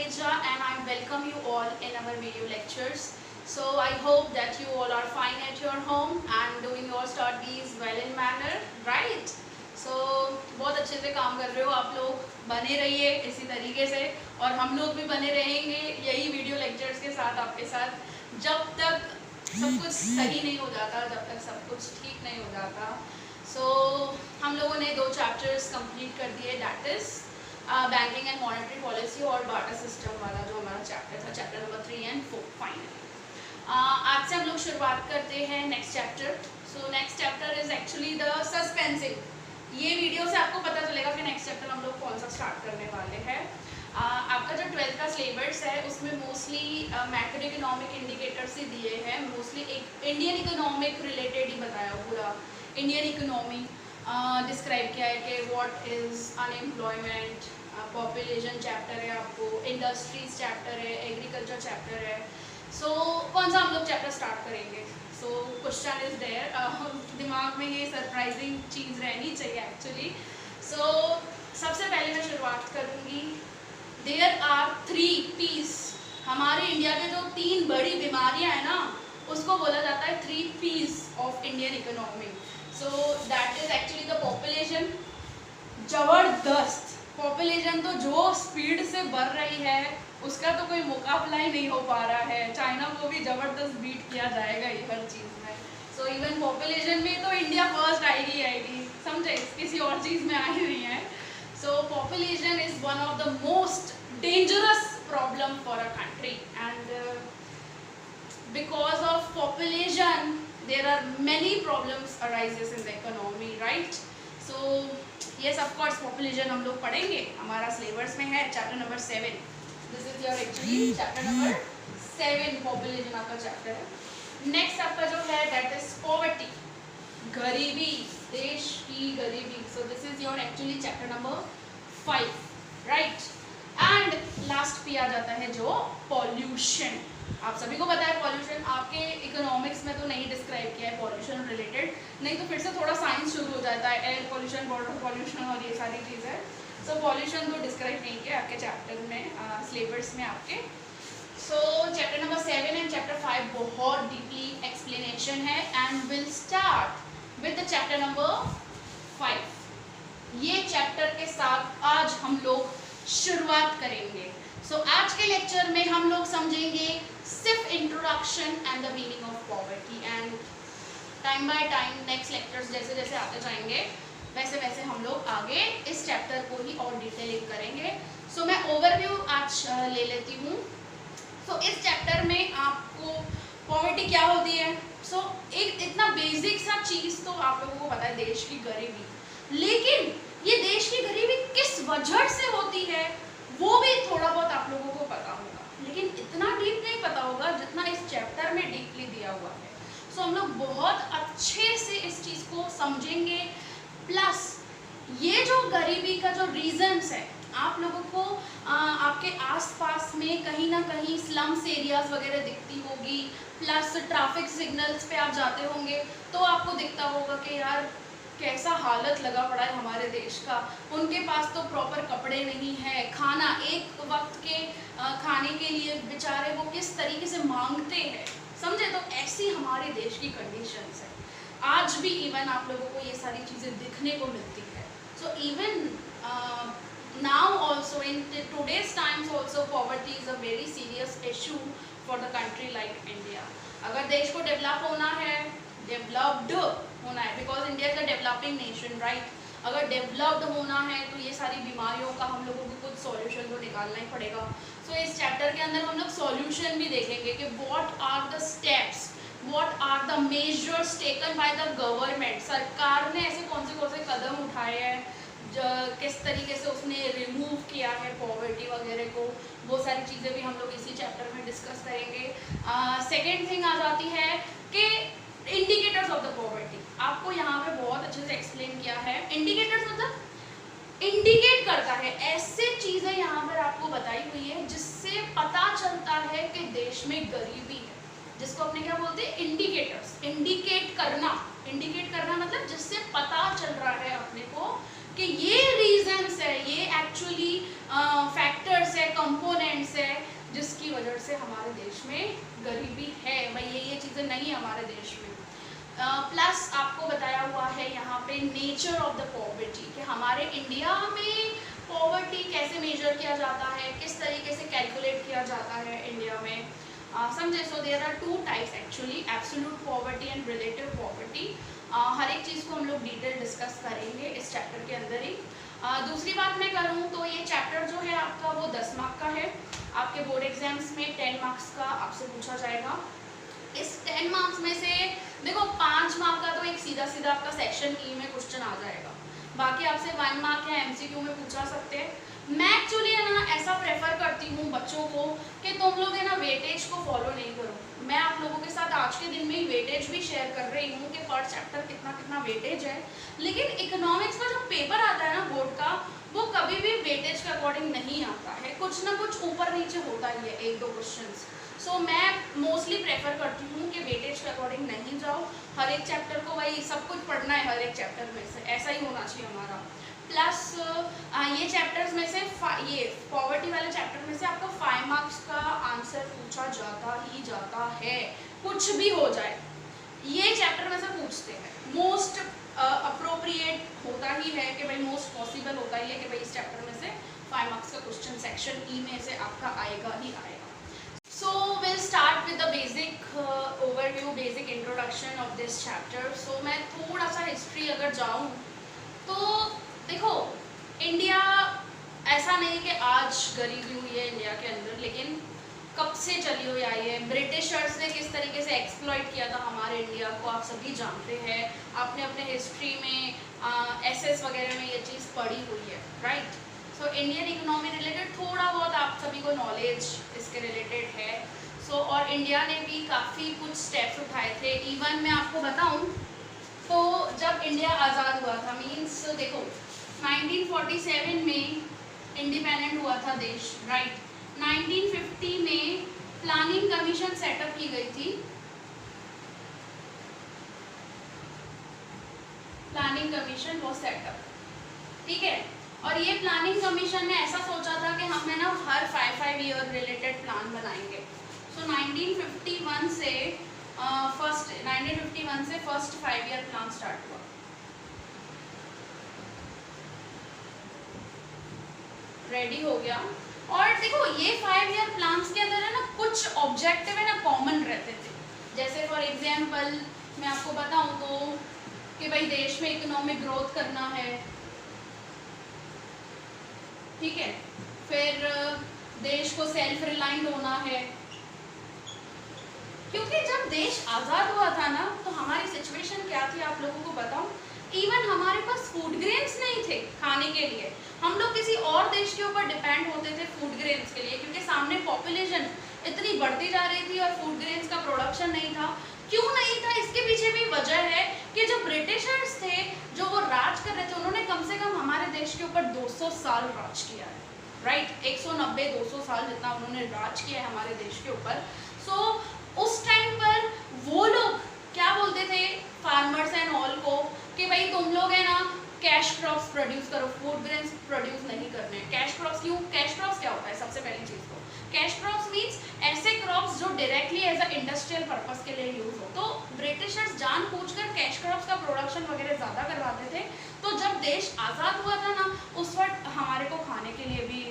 Neerja and I welcome you all in our video lectures. So I hope that you all are fine at your home and doing your studies well in manner, right? So बहुत अच्छे से काम कर रहे हो आप लोग, बने रहिए इसी तरीके से और हम लोग भी बने रहेंगे यही वीडियो लेक्चर्स के साथ आपके साथ जब तक सब कुछ सही नहीं हो जाता, जब तक सब कुछ ठीक नहीं हो जाता। So हम लोगों ने 2 चैप्टर्स कंप्लीट कर दिए, that is banking and monetary policy और बार्टर सिस्टम वाला जो हमारा चैप्टर था, चैप्टर नंबर 3 एंड 4 फाइनली। आज से हम लोग शुरुआत करते हैं next chapter. So next chapter is actually the suspensing. ये वीडियो से आपको पता चलेगा कि नेक्स्ट चैप्टर हम लोग कौन सा स्टार्ट करने वाले हैं। आपका जो 12th का सिलेबस है उसमें मोस्टली मैक्रो इकोनॉमिक इंडिकेटर्स ही दिए हैं, मोस्टली एक इंडियन इकोनॉमिक रिलेटेड ही बताया, पूरा इंडियन इकोनॉमी डिस्क्राइब किया है कि what is unemployment, population chapter है, आपको इंडस्ट्रीज चैप्टर है, एग्रीकल्चर चैप्टर है। सो कौन सा हम लोग चैप्टर स्टार्ट करेंगे? सो क्वेश्चन इज देयर, दिमाग में ये सरप्राइजिंग चीज़ रहनी चाहिए एक्चुअली। सो सबसे पहले मैं शुरुआत करूँगी, देयर आर 3 P's। हमारे इंडिया के जो 3 बड़ी बीमारियाँ हैं ना, उसको बोला जाता है 3 P's of Indian economy. So that is actually the population. जबरदस्त पॉपुलेशन, तो जो स्पीड से बढ़ रही है उसका तो कोई मुकाबला ही नहीं हो पा रहा है। चाइना को भी ज़बरदस्त बीट किया जाएगा ये हर चीज़ में। सो इवन पॉपुलेशन में तो इंडिया फर्स्ट आएगी, समझे, किसी और चीज़ में आ ही नहीं है। सो population is one of the most dangerous problem for a country and because of population there are many problems arises in the economy, right? So yes, of course population हम लोग पढ़ेंगे, हमारा सिलेबस में है chapter number 7। This is your actually chapter number 7, population आपका chapter है। Next आपका जो है दैट इज पॉवर्टी, गरीबी, देश की गरीबी। So this is your actually chapter number 5, right? And last पे आ जाता है जो पॉल्यूशन। आप सभी को पता है पॉल्यूशन, आपके इकोनॉमिक्स में तो नहीं डिस्क्राइब किया है पॉल्यूशन रिलेटेड, नहीं तो फिर से थोड़ा साइंस शुरू हो जाता है, एयर पॉल्यूशन, वाटर पॉल्यूशन और ये सारी चीज़ें। सो पॉल्यूशन तो डिस्क्राइब नहीं किया आपके चैप्टर में, सिलेबस में आपके। सो चैप्टर नंबर 7 एंड चैप्टर 5 बहुत डीपली एक्सप्लेनेशन है and will start with the chapter number 5। ये चैप्टर के साथ आज हम लोग शुरुआत करेंगे। सो आज के लेक्चर में हम लोग समझेंगे सिर्फ introduction and the meaning of poverty and time by time next lectures जैसे जैसे आते जाएंगे वैसे वैसे हम लोग आगे इस चैप्टर को ही और डिटेलिंग करेंगे। सो मैं ओवरव्यू आज ले लेती हूँ। सो इस चैप्टर में आपको पॉवर्टी क्या होती है, सो एक इतना बेसिक सा चीज़ तो आप लोगों को पता है, देश की गरीबी। लेकिन ये देश की गरीबी किस वजह से होती है वो भी थोड़ा बहुत आप लोगों को पता होगा, लेकिन इतना डीप नहीं पता होगा जितना इस चैप्टर में डीपली दिया हुआ है। सो हम लोग बहुत अच्छे से इस चीज़ को समझेंगे। प्लस ये जो गरीबी का जो रीजंस है, आप लोगों को आपके आसपास में कहीं ना कहीं स्लम्स एरियाज वगैरह दिखती होगी, प्लस ट्रैफिक सिग्नल्स पे आप जाते होंगे तो आपको दिखता होगा कि यार कैसा हालत लगा पड़ा है हमारे देश का। उनके पास तो प्रॉपर कपड़े नहीं है, खाना एक वक्त के खाने के लिए बेचारे वो किस तरीके से मांगते हैं, समझे? तो ऐसी हमारे देश की कंडीशंस है। आज भी इवन आप लोगों को ये सारी चीज़ें दिखने को मिलती है। So even now also in today's times also poverty is a very serious issue for the country like India. अगर देश को डेवलप होना है, डेवलप्ड होना है, because India is a developing nation, right? अगर डेवलप्ड होना है तो ये सारी बीमारियों का हम लोगों को कुछ सॉल्यूशन तो निकालना ही पड़ेगा। सो इस चैप्टर के अंदर हम लोग सॉल्यूशन भी देखेंगे कि what are the steps, what are the measures taken by the government. सरकार ने ऐसे कौन से कदम उठाए हैं, किस तरीके से उसने रिमूव किया है पॉवर्टी वगैरह को, वो सारी चीज़ें भी हम लोग इसी चैप्टर में डिस्कस करेंगे। सेकेंड थिंग आ जाती है कि इंडिकेटर्स ऑफ द पॉवर्टी। आपको यहाँ पे बहुत अच्छे से एक्सप्लेन किया है। इंडिकेटर्स मतलब इंडिकेट करता है, ऐसे चीज़ें यहाँ पर आपको बताई हुई है जिससे पता चलता है कि देश में गरीबी है, जिसको अपने क्या बोलते हैं, इंडिकेटर्स। इंडिकेट करना मतलब जिससे पता चल रहा है अपने को कि ये रीजंस है, ये एक्चुअली फैक्टर्स है, कंपोनेंट्स है प्लस आपको बताया हुआ है यहाँ पे नेचर ऑफ द पॉवर्टी, कि हमारे इंडिया में पॉवर्टी कैसे मेजर किया जाता है, किस तरीके से कैलकुलेट किया जाता है इंडिया में, समझे। So there are two types actually, absolute poverty and relative poverty. हर एक चीज़ को हम लोग डिटेल डिस्कस करेंगे इस चैप्टर के अंदर ही। दूसरी बात मैं करूँ तो ये चैप्टर जो है आपका वो 10 मार्क का है। आपके बोर्ड एग्जाम्स में 10 मार्क्स का आपसे पूछा जाएगा। इस 10 मार्क्स में से देखो 5 मार्क का तो एक सीधा सीधा आपका सेक्शन ई में क्वेश्चन आ जाएगा, बाकी आपसे 1 मार्क या एमसीक्यू में पूछा सकते हैं। मैं एक्चुअली है ना ऐसा प्रेफर करती हूँ बच्चों को कि तुम लोग है ना वेटेज को फॉलो नहीं करो। मैं आप लोगों के साथ आज के दिन में ही वेटेज भी शेयर कर रही हूँ कि पर चैप्टर कितना कितना वेटेज है, लेकिन इकोनॉमिक्स का जो पेपर आता है ना बोर्ड का, वो कभी भी वेटेज के अकॉर्डिंग नहीं आता है, कुछ ना कुछ ऊपर नीचे होता ही है, एक दो क्वेश्चंस। सो मैं मोस्टली प्रेफर करती हूँ कि वेटेज के अकॉर्डिंग नहीं जाओ, हर एक चैप्टर को भाई सब कुछ पढ़ना है, हर एक चैप्टर में से ऐसा ही होना चाहिए हमारा। प्लस ये चैप्टर्स में से ये पॉवर्टी वाले चैप्टर में से आपको 5 मार्क्स का आंसर पूछा जाता ही जाता है, कुछ भी हो जाए ये चैप्टर में से पूछते हैं। मोस्ट अप्रोप्रिएट होता ही है कि भाई मोस्ट पॉसिबल होता ही है कि भाई इस चैप्टर में से 5 मार्क्स का क्वेश्चन सेक्शन ई में से आपका आएगा ही आएगा। So we'll start with the basic overview, basic introduction of this chapter. So मैं थोड़ा सा हिस्ट्री अगर जाऊँ तो देखो इंडिया ऐसा नहीं कि आज गरीबी हुई है इंडिया के अंदर, लेकिन कब से चली हुई आई है। ब्रिटिशर्स ने किस तरीके से एक्सप्लॉइट किया था हमारे इंडिया को आप सभी जानते हैं, आपने अपने हिस्ट्री में एसएस वगैरह में ये चीज़ पढ़ी हुई है, right. So Indian economy related थोड़ा बहुत आप सभी को नॉलेज इसके रिलेटेड है। सो और इंडिया ने भी काफ़ी कुछ स्टेप्स उठाए थे। इवन मैं आपको बताऊं तो जब इंडिया आज़ाद हुआ था, मीन्स देखो 1947 में इंडिपेंडेंट हुआ था देश, राइट। 1950 में प्लानिंग कमीशन सेटअप की गई थी, प्लानिंग कमीशन वो सेटअप, ठीक है। और ये प्लानिंग कमीशन ने ऐसा सोचा था कि हम है ना हर 5 ईयर रिलेटेड प्लान बनाएंगे। सो 1951 से फर्स्ट 5 ईयर प्लान स्टार्ट हुआ, रेडी हो गया। और देखो ये 5 ईयर प्लान्स के अंदर है ना कुछ ऑब्जेक्टिव है ना कॉमन रहते थे, जैसे फॉर एग्जांपल मैं आपको बताऊं तो कि भाई देश में इकोनॉमिक ग्रोथ करना है, ठीक है, फिर देश को सेल्फ रिलायंट होना है, क्योंकि जब देश आज़ाद हुआ था ना तो हमारी सिचुएशन क्या थी आप लोगों को बताऊं, इवन हमारे पास फूड ग्रेन्स नहीं थे खाने के लिए, हम लोग किसी और देश के ऊपर डिपेंड होते थे फूड ग्रेन्स के लिए, क्योंकि सामने पॉपुलेशन इतनी बढ़ती जा रही थी और फूड ग्रेन्स का प्रोडक्शन नहीं था। क्यों नहीं था, इसके पीछे भी वजह है कि जो ब्रिटिशर्स थे जो वो राज कर रहे थे, उन्होंने कम से कम हमारे देश के ऊपर 200 साल राज किया है, राइट। 190-200 साल जितना उन्होंने राज किया है हमारे देश के ऊपर। सो उस टाइम पर वो लोग क्या बोलते थे फार्मर्स एंड ऑल को कि भाई तुम लोग है ना कैश क्रॉप्स प्रोड्यूस करो, फूड ग्रेन्स प्रोड्यूस नहीं करने हैं। कैश क्रॉप्स क्यों, कैश क्रॉप्स क्या होता है सबसे पहली चीज़ तो, कैश क्रॉप्स मीन्स ऐसे क्रॉप्स जो directly as a industrial purpose के लिए यूज हो। तो ब्रिटिशर्स जानबूझकर कैश क्रॉप्स का प्रोडक्शन वगैरह ज़्यादा करवाते थे। तो जब देश आज़ाद हुआ था ना उस वक्त हमारे को खाने के लिए भी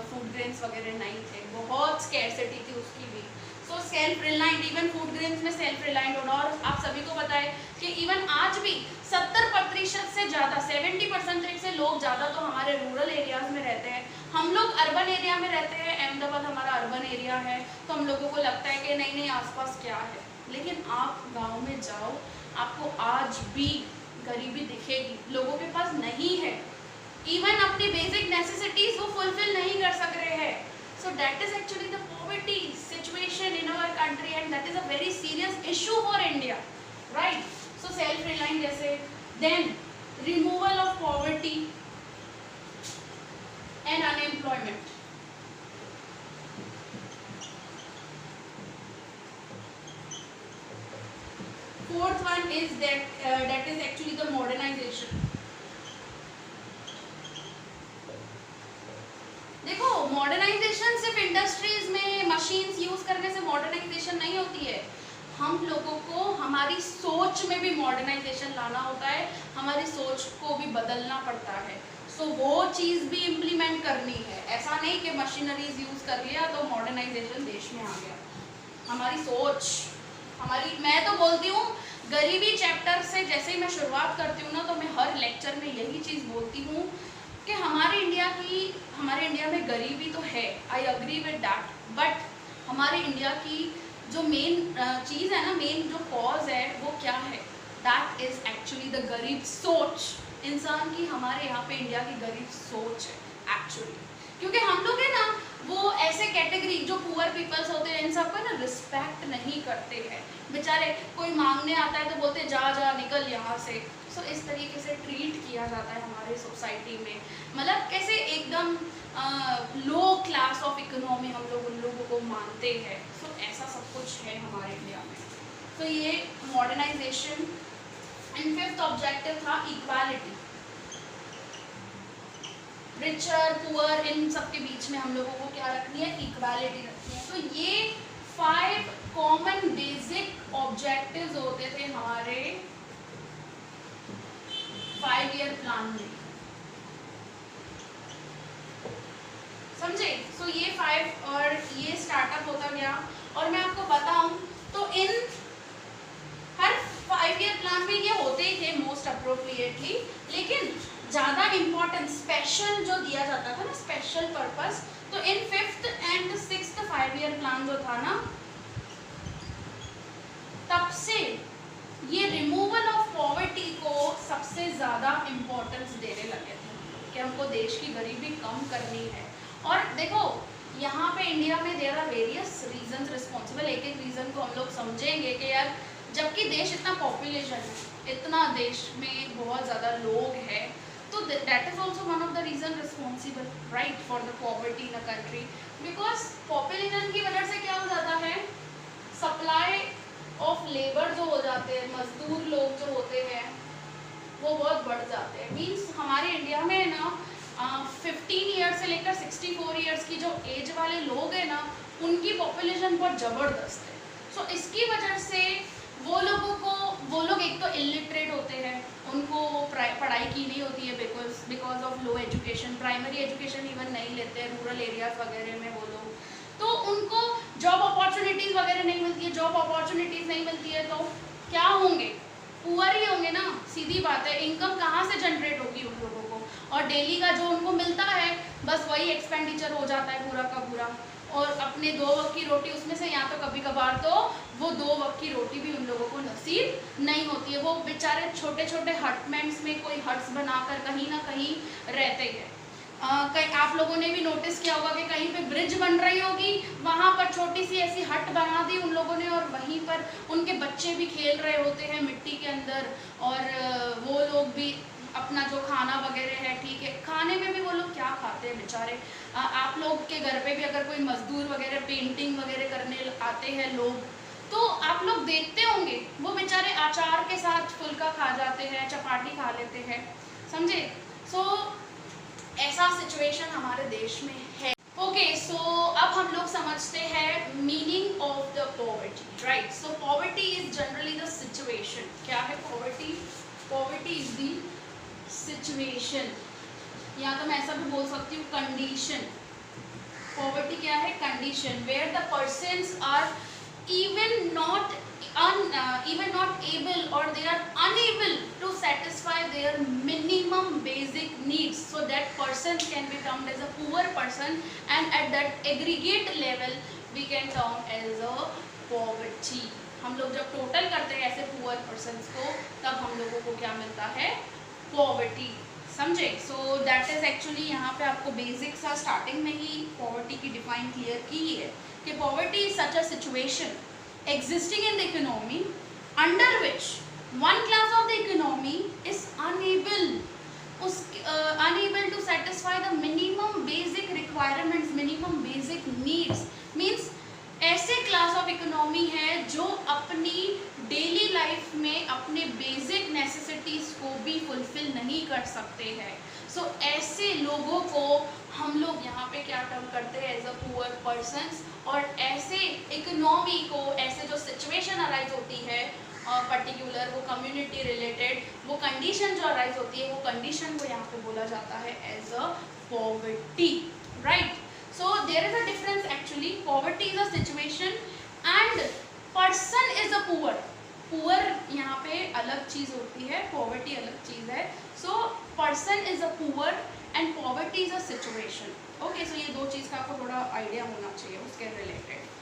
फूड ग्रेन्स वगैरह नहीं थे, बहुत स्कैरसिटी थी उसकी भी। So self reliant, even food grains में सेल्फ रिलायंट होना। और आप सभी को पता है कि इवन आज भी 70% से ज़्यादा 70% से लोग ज़्यादा तो हमारे रूरल एरियाज़ में रहते हैं, हम लोग अर्बन एरिया में रहते हैं। अहमदाबाद हमारा अर्बन एरिया है तो हम लोगों को लगता है कि नहीं आसपास क्या है, लेकिन आप गांव में जाओ आपको आज भी गरीबी दिखेगी, लोगों के पास नहीं है, इवन अपनी बेसिक नेसेसिटीज वो फुलफिल नहीं कर सक रहे हैं। So that is actually the poverty situation in our country and that is a very serious issue for India, right? So self-reliant जैसे, then removal of poverty and unemployment. Fourth one is that is actually the modernization. देखो modernisation सिर्फ industries में machines use करने से modernisation नहीं होती है, हम लोगों को हमारी सोच में भी मॉडर्नाइजेशन लाना होता है, हमारी सोच को भी बदलना पड़ता है। सो वो चीज़ भी इम्प्लीमेंट करनी है। ऐसा नहीं कि मशीनरीज यूज़ कर लिया तो मॉडर्नाइजेशन देश में आ गया। हमारी सोच, हमारी, मैं तो बोलती हूँ गरीबी चैप्टर से जैसे ही मैं शुरुआत करती हूँ ना, तो मैं हर लेक्चर में यही चीज़ बोलती हूँ कि हमारे इंडिया में गरीबी तो है, I agree with that, but हमारे इंडिया की जो मेन चीज़ है ना, मेन जो कॉज है वो क्या है, दैट इज़ एक्चुअली द गरीब सोच इंसान की। हमारे यहाँ पे इंडिया की गरीब सोच है एक्चुअली, क्योंकि हम लोग है ना वो ऐसे कैटेगरी जो पुअर पीपल्स होते हैं इन सबको ना रिस्पेक्ट नहीं करते हैं। बेचारे कोई मांगने आता है तो बोलते जा जा निकल यहाँ से। सो इस तरीके से ट्रीट किया जाता है हमारे सोसाइटी में, मतलब कैसे एकदम लो क्लास ऑफ इकोनॉमी हम लोग उन लोगों को मानते हैं। सो ऐसा सब कुछ है हमारे इंडिया में। तो ये मॉडर्नाइजेशन। एंड फिफ्थ ऑब्जेक्टिव था इक्वालिटी। रिचर पुअर इन सब के बीच में हम लोगों को क्या रखनी है, इक्वालिटी रखनी है। तो ये 5 कॉमन बेसिक ऑब्जेक्टिव्स होते थे हमारे 5 ईयर प्लान में, समझे। सो ये 5 और ये स्टार्टअप होता गया। और मैं आपको बताऊं तो इन हर 5 ईयर प्लान में ये होते ही थे मोस्ट अप्रोप्रिएटली, लेकिन ज़्यादा इम्पोर्टेंट स्पेशल जो दिया जाता था ना, स्पेशल पर्पस, तो इन 5th and 6th 5 year plan जो था ना, तब से ये रिमूवल ऑफ पॉवर्टी को सबसे ज़्यादा इम्पोर्टेंस देने लगे थे कि हमको देश की गरीबी कम करनी है। और देखो यहाँ पे इंडिया में there are various reasons responsible. एक एक रीज़न को हम लोग समझेंगे कि यार जबकि देश इतना पॉपुलेशन है, इतना देश में बहुत ज़्यादा लोग हैं, तो that is also one of the reason responsible right for the poverty in a country. Because population की वजह से क्या हो जाता है, सप्लाई ऑफ लेबर जो हो जाते हैं, मजदूर लोग जो होते हैं वो बहुत बढ़ जाते हैं। मीन्स हमारे इंडिया में ना 15 ईयर्स से लेकर 64 ईयर्स की जो एज वाले लोग हैं ना, उनकी पॉपुलेशन बहुत ज़बरदस्त है। सो इसकी वजह से वो लोग एक तो इलिटरेट होते हैं, उनको पढ़ाई की नहीं होती है because of low education, primary education even नहीं लेते हैं रूरल एरियाज वगैरह में वो लोग, तो उनको जॉब अपॉर्चुनिटीज़ वगैरह नहीं मिलती है। जॉब अपॉर्चुनिटीज़ नहीं मिलती है तो क्या होंगे, पुअर ही होंगे ना, सीधी बात है। इनकम कहाँ से जनरेट होगी उन लोगों को, और डेली का जो उनको मिलता है बस वही एक्सपेंडिचर हो जाता है पूरा का पूरा। और अपने 2 वक्त की रोटी, उसमें से यहाँ तो कभी कभार तो वो 2 वक्त की रोटी भी उन लोगों को नसीब नहीं होती है। वो बेचारे छोटे छोटे हटमेंट्स में कोई हट्स बनाकर कहीं ना कहीं रहते हैं। कहीं आप लोगों ने भी नोटिस किया होगा कि कहीं पे ब्रिज बन रही होगी, वहाँ पर छोटी सी ऐसी हट बना दी उन लोगों ने, और वहीं पर उनके बच्चे भी खेल रहे होते हैं मिट्टी के अंदर, और वो लोग भी अपना जो खाना वगैरह है, ठीक है, खाने में भी वो लोग क्या खाते हैं बेचारे। आप लोग के घर पे भी अगर कोई मजदूर वगैरह पेंटिंग वगैरह करने आते हैं लोग, तो आप लोग देखते होंगे वो बेचारे अचार के साथ फुल्का खा जाते हैं, चपाटी खा लेते हैं, समझे। सो ऐसा सिचुएशन हमारे देश में है। ओके, सो अब हम लोग समझते हैं meaning of the poverty, right. So poverty is generally the situation. क्या है poverty? Poverty is the situation, या तो मैं ऐसा भी बोल सकती हूँ कंडीशन। पॉवर्टी क्या है? Condition where the persons are even not able or they are unable to satisfy their minimum basic needs, so that person can be termed as a poor person, and at that aggregate level we can term as a poverty. हम लोग जब total करते हैं ऐसे poor persons को, तब हम लोगों को क्या मिलता है? पॉवर्टी, समझे। सो दैट इज एक्चुअली यहाँ पे आपको बेसिक सा स्टार्टिंग में ही पॉवर्टी की डिफाइन क्लियर की है कि poverty is such a situation existing in the economy under which one class of the economy is unable to satisfy the minimum basic requirements, minimum basic needs, means ऐसे class of economy है जो अपनी daily life में अपने basic necessities को भी fulfil नहीं कर सकते हैं। सो ऐसे लोगों को हम लोग यहाँ पे क्या टर्म करते हैं एज अ पुअर पर्सन्स, और ऐसे इकोनॉमी को, ऐसे जो सिचुएशन अराइज होती है पर्टिकुलर वो कम्युनिटी रिलेटेड, वो कंडीशन जो अराइज होती है, वो कंडीशन को यहाँ पे बोला जाता है as a poverty, right. So there is a difference actually, poverty is a situation and person is a poor. Poor यहाँ पे अलग चीज़ होती है, पॉवर्टी अलग चीज़ है। So person is a poor and poverty is a situation. Okay, so ये दो चीज़ का आपको थोड़ा आइडिया होना चाहिए उसके रिलेटेड।